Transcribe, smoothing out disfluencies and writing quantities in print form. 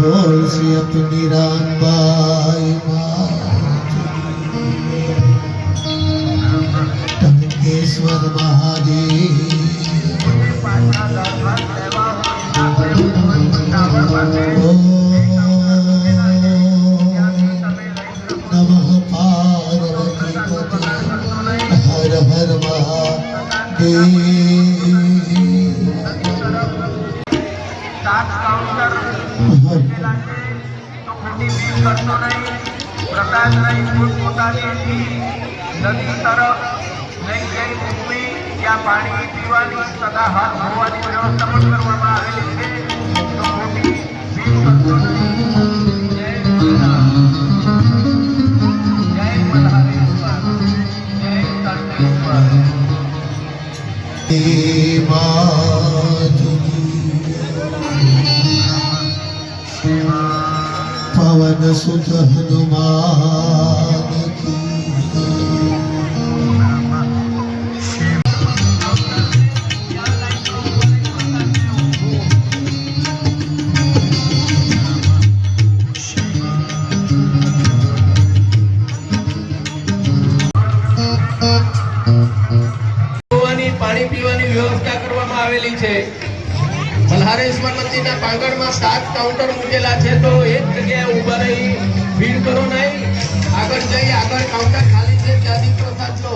बोल श्री अपनी रामबाई टंकेश्वर महादेव नमः पार्वती हर हर महादेव। પ્રકાશ નહીં પોતપોતાની નદી તરફ લઈ જઈ મૂકવી, ત્યાં પાણી પીવાની તથા હાથ ધોવાની વ્યવસ્થા પણ કરવામાં આવેલી છે. તો મોટી ભીડ કરતો નહીં. જય મલ્હારેશ્વર, જય તળકેશ્વર. पवन सुत हनुमान की પાણી પીવાની વ્યવસ્થા કરવામાં આવેલી છે. મલ્હારેશ્વર મંદિરના પ્રાંગણમાં 7 કાઉન્ટર મૂકેલા છે. તો એક જગ્યાએ ઉભા રહી ભીડ કરો નહીં. આગળ જઈ આગળ કાઉન્ટર ખાલી છે ત્યાંથી પ્રસાદ લો.